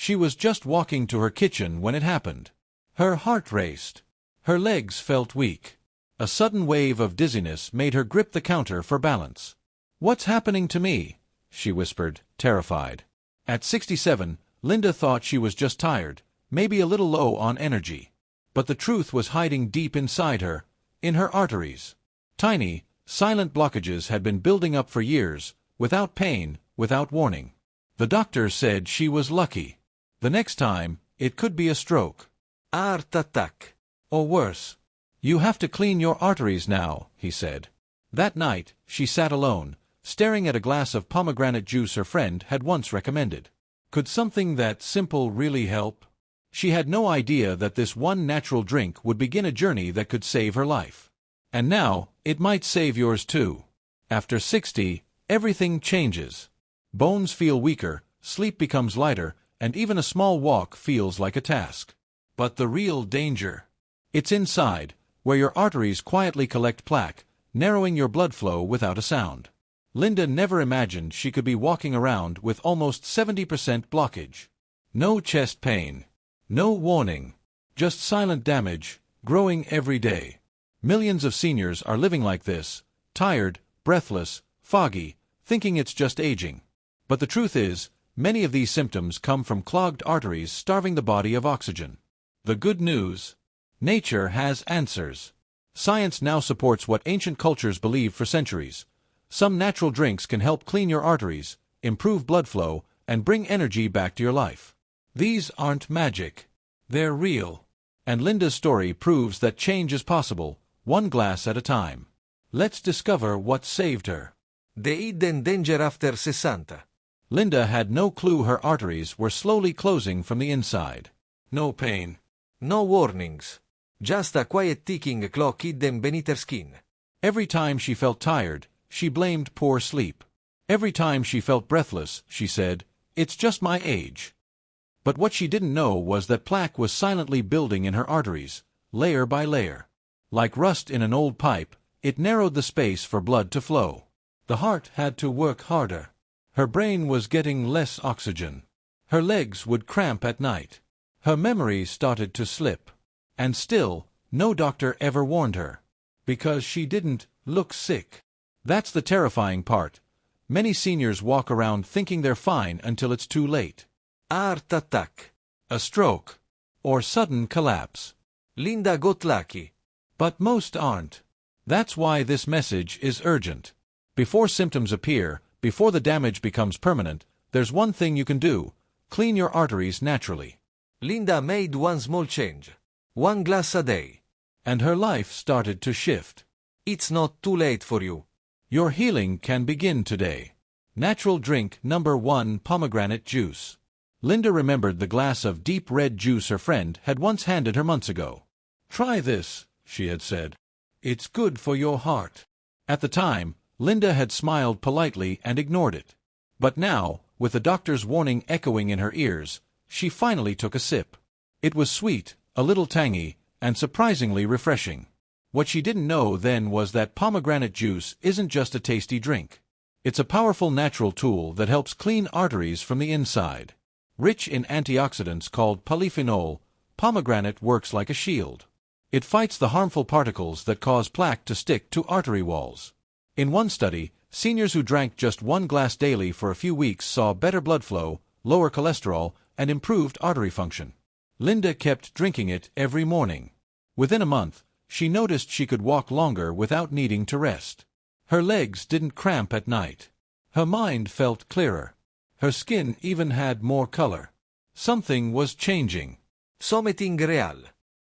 She was just walking to her kitchen when it happened. Her heart raced. Her legs felt weak. A sudden wave of dizziness made her grip the counter for balance. "What's happening to me?" she whispered, terrified. At 67, Linda thought she was just tired, maybe a little low on energy. But the truth was hiding deep inside her, in her arteries. Tiny, silent blockages had been building up for years, without pain, without warning. The doctor said she was lucky. The next time, it could be a stroke. Heart attack. Or worse. "You have to clean your arteries now," he said. That night, she sat alone, staring at a glass of pomegranate juice her friend had once recommended. Could something that simple really help? She had no idea that this one natural drink would begin a journey that could save her life. And now, it might save yours too. After 60, everything changes. Bones feel weaker, sleep becomes lighter, and even a small walk feels like a task. But the real danger, it's inside, where your arteries quietly collect plaque, narrowing your blood flow without a sound. Linda never imagined she could be walking around with almost 70% blockage. No chest pain. No warning. Just silent damage, growing every day. Millions of seniors are living like this, tired, breathless, foggy, thinking it's just aging. But the truth is, many of these symptoms come from clogged arteries starving the body of oxygen. The good news: nature has answers. Science now supports what ancient cultures believed for centuries. Some natural drinks can help clean your arteries, improve blood flow, and bring energy back to your life. These aren't magic. They're real. And Linda's story proves that change is possible, one glass at a time. Let's discover what saved her. The hidden danger after 60. Linda had no clue her arteries were slowly closing from the inside. No pain. No warnings. Just a quiet ticking clock hidden beneath her skin. Every time she felt tired, she blamed poor sleep. Every time she felt breathless, she said, "It's just my age." But what she didn't know was that plaque was silently building in her arteries, layer by layer. Like rust in an old pipe, it narrowed the space for blood to flow. The heart had to work harder. Her brain was getting less oxygen. Her legs would cramp at night. Her memory started to slip. And still, no doctor ever warned her. Because she didn't look sick. That's the terrifying part. Many seniors walk around thinking they're fine until it's too late. Heart attack. A stroke. Or sudden collapse. Linda got lucky. But most aren't. That's why this message is urgent. Before symptoms appear, before the damage becomes permanent, there's one thing you can do: clean your arteries naturally. Linda made one small change. One glass a day. And her life started to shift. It's not too late for you. Your healing can begin today. Natural drink number 1: pomegranate juice. Linda remembered the glass of deep red juice her friend had once handed her months ago. "Try this," she had said. "It's good for your heart." At the time, Linda had smiled politely and ignored it. But now, with the doctor's warning echoing in her ears, she finally took a sip. It was sweet, a little tangy, and surprisingly refreshing. What she didn't know then was that pomegranate juice isn't just a tasty drink. It's a powerful natural tool that helps clean arteries from the inside. Rich in antioxidants called polyphenol, pomegranate works like a shield. It fights the harmful particles that cause plaque to stick to artery walls. In one study, seniors who drank just one glass daily for a few weeks saw better blood flow, lower cholesterol, and improved artery function. Linda kept drinking it every morning. Within a month, she noticed she could walk longer without needing to rest. Her legs didn't cramp at night. Her mind felt clearer. Her skin even had more color. Something was changing. Something real.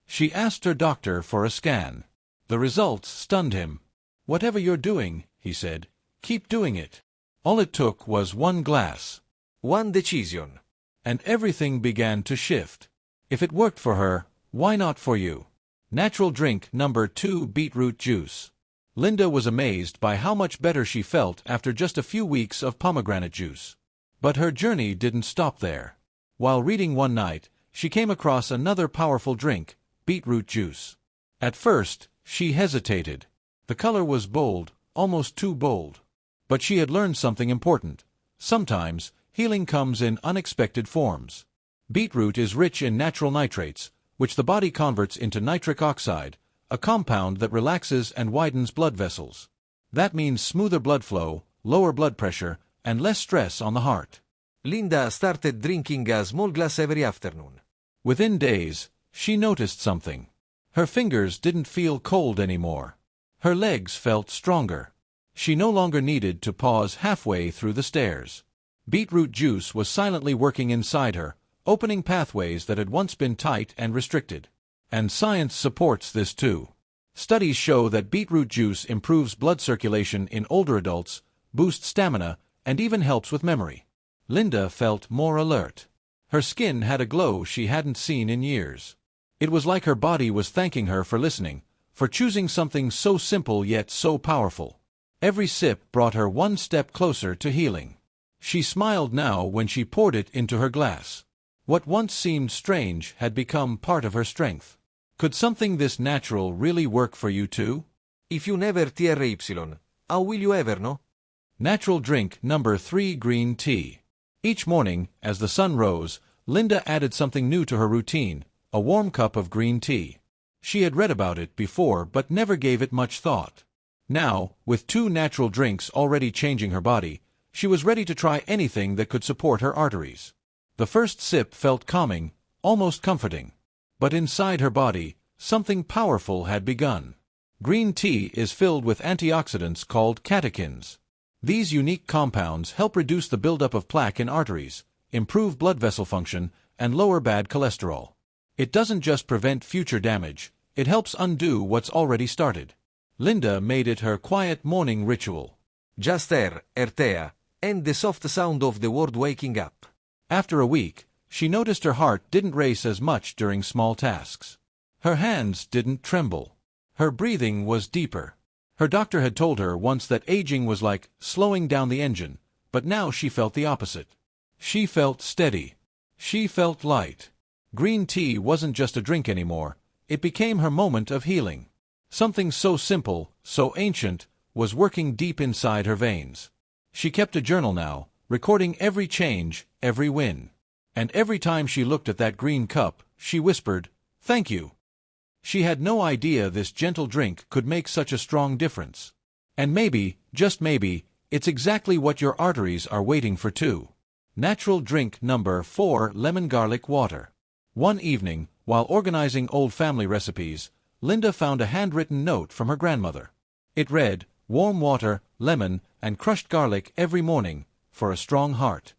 She asked her doctor for a scan. The results stunned him. "Whatever you're doing," he said, "keep doing it." All it took was one glass. One decision. And everything began to shift. If it worked for her, why not for you? Natural drink number 2: beetroot juice. Linda was amazed by how much better she felt after just a few weeks of pomegranate juice. But her journey didn't stop there. While reading one night, she came across another powerful drink: beetroot juice. At first, she hesitated. The color was bold, almost too bold. But she had learned something important. Sometimes, healing comes in unexpected forms. Beetroot is rich in natural nitrates, which the body converts into nitric oxide, a compound that relaxes and widens blood vessels. That means smoother blood flow, lower blood pressure, and less stress on the heart. Linda started drinking a small glass every afternoon. Within days, she noticed something. Her fingers didn't feel cold anymore. Her legs felt stronger. She no longer needed to pause halfway through the stairs. Beetroot juice was silently working inside her, opening pathways that had once been tight and restricted. And science supports this too. Studies show that beetroot juice improves blood circulation in older adults, boosts stamina, and even helps with memory. Linda felt more alert. Her skin had a glow she hadn't seen in years. It was like her body was thanking her for listening, for choosing something so simple yet so powerful. Every sip brought her one step closer to healing. She smiled now when she poured it into her glass. What once seemed strange had become part of her strength. Could something this natural really work for you too? If you never try, how will you ever know? Natural drink number 3: green tea. Each morning, as the sun rose, Linda added something new to her routine, a warm cup of green tea. She had read about it before but never gave it much thought. Now, with 2 natural drinks already changing her body, she was ready to try anything that could support her arteries. The first sip felt calming, almost comforting. But inside her body, something powerful had begun. Green tea is filled with antioxidants called catechins. These unique compounds help reduce the buildup of plaque in arteries, improve blood vessel function, and lower bad cholesterol. It doesn't just prevent future damage, it helps undo what's already started. Linda made it her quiet morning ritual. Just air, Ertea, and the soft sound of the world waking up. After a week, she noticed her heart didn't race as much during small tasks. Her hands didn't tremble. Her breathing was deeper. Her doctor had told her once that aging was like slowing down the engine, but now she felt the opposite. She felt steady. She felt light. Green tea wasn't just a drink anymore, it became her moment of healing. Something so simple, so ancient, was working deep inside her veins. She kept a journal now, recording every change, every win. And every time she looked at that green cup, she whispered, "Thank you." She had no idea this gentle drink could make such a strong difference. And maybe, just maybe, it's exactly what your arteries are waiting for too. Natural drink number 4: lemon garlic water. One evening, while organizing old family recipes, Linda found a handwritten note from her grandmother. It read, "Warm water, lemon, and crushed garlic every morning, for a strong heart."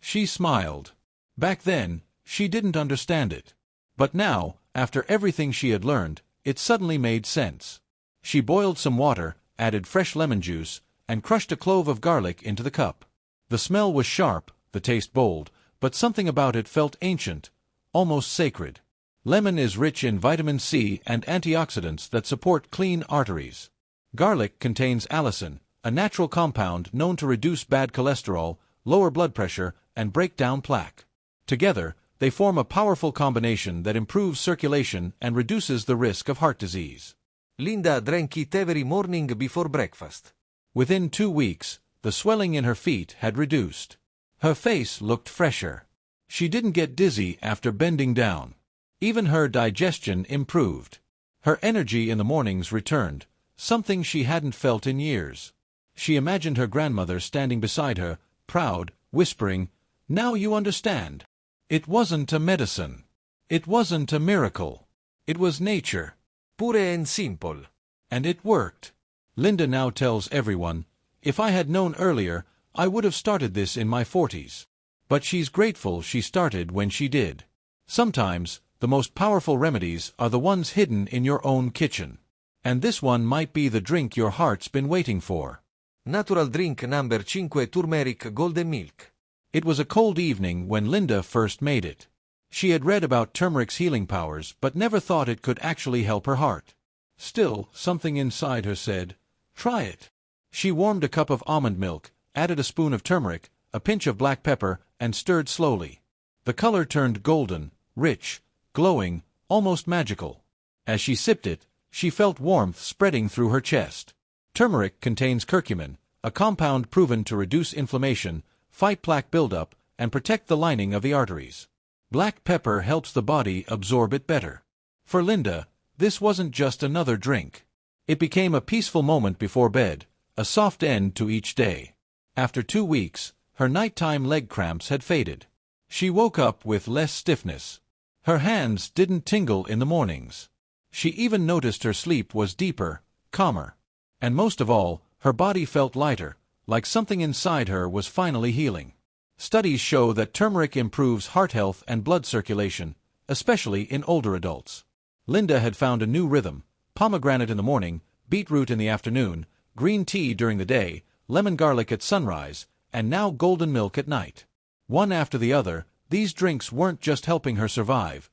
She smiled. Back then, she didn't understand it. But now, after everything she had learned, it suddenly made sense. She boiled some water, added fresh lemon juice, and crushed a clove of garlic into the cup. The smell was sharp, the taste bold, but something about it felt ancient, almost sacred. Lemon is rich in vitamin C and antioxidants that support clean arteries. Garlic contains allicin, a natural compound known to reduce bad cholesterol, lower blood pressure, and break down plaque. Together, they form a powerful combination that improves circulation and reduces the risk of heart disease. Linda drank it every morning before breakfast. Within 2 weeks, the swelling in her feet had reduced. Her face looked fresher. She didn't get dizzy after bending down. Even her digestion improved. Her energy in the mornings returned, something she hadn't felt in years. She imagined her grandmother standing beside her, proud, whispering, "Now you understand." It wasn't a medicine. It wasn't a miracle. It was nature. Pure and simple. And it worked. Linda now tells everyone, "If I had known earlier, I would have started this in my 40s. But she's grateful she started when she did. Sometimes, the most powerful remedies are the ones hidden in your own kitchen. And this one might be the drink your heart's been waiting for. Natural drink number 5: turmeric golden milk. It was a cold evening when Linda first made it. She had read about turmeric's healing powers but never thought it could actually help her heart. Still, something inside her said, "Try it." She warmed a cup of almond milk, added a spoon of turmeric, a pinch of black pepper, and stirred slowly. The color turned golden, rich, glowing, almost magical. As she sipped it, she felt warmth spreading through her chest. Turmeric contains curcumin, a compound proven to reduce inflammation, fight plaque buildup, and protect the lining of the arteries. Black pepper helps the body absorb it better. For Linda, this wasn't just another drink. It became a peaceful moment before bed, a soft end to each day. After 2 weeks, her nighttime leg cramps had faded. She woke up with less stiffness. Her hands didn't tingle in the mornings. She even noticed her sleep was deeper, calmer. And most of all, her body felt lighter, like something inside her was finally healing. Studies show that turmeric improves heart health and blood circulation, especially in older adults. Linda had found a new rhythm: pomegranate in the morning, beetroot in the afternoon, green tea during the day, lemon garlic at sunrise, and now golden milk at night. One after the other, these drinks weren't just helping her survive,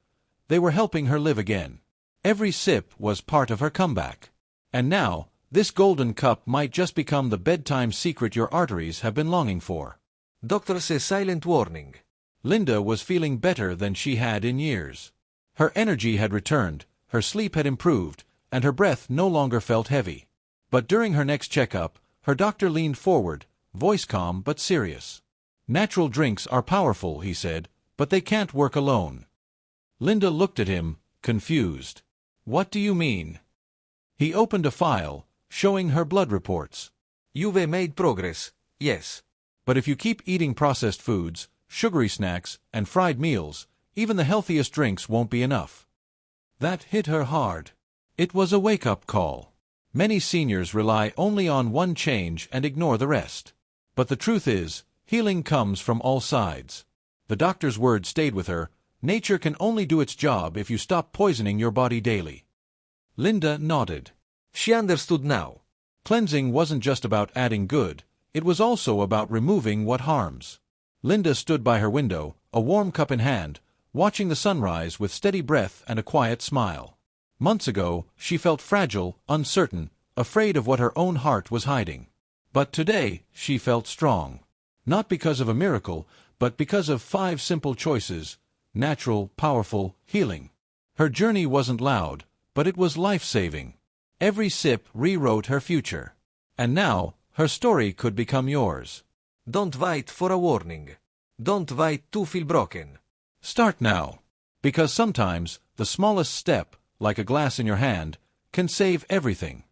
they were helping her live again. Every sip was part of her comeback. And now, this golden cup might just become the bedtime secret your arteries have been longing for. Doctor says silent warning. Linda was feeling better than she had in years. Her energy had returned, her sleep had improved, and her breath no longer felt heavy. But during her next checkup, her doctor leaned forward, voice calm but serious. "Natural drinks are powerful," he said, "but they can't work alone." Linda looked at him, confused. "What do you mean?" He opened a file, showing her blood reports. "You've made progress, yes. But if you keep eating processed foods, sugary snacks, and fried meals, even the healthiest drinks won't be enough." That hit her hard. It was a wake-up call. Many seniors rely only on one change and ignore the rest. But the truth is, healing comes from all sides. The doctor's word stayed with her: nature can only do its job if you stop poisoning your body daily. Linda nodded. She understood now. Cleansing wasn't just about adding good, it was also about removing what harms. Linda stood by her window, a warm cup in hand, watching the sunrise with steady breath and a quiet smile. Months ago, she felt fragile, uncertain, afraid of what her own heart was hiding. But today, she felt strong. Not because of a miracle, but because of 5 simple choices: natural, powerful, healing. Her journey wasn't loud, but it was life-saving. Every sip rewrote her future. And now, her story could become yours. Don't wait for a warning. Don't wait to feel broken. Start now. Because sometimes, the smallest step, like a glass in your hand, can save everything.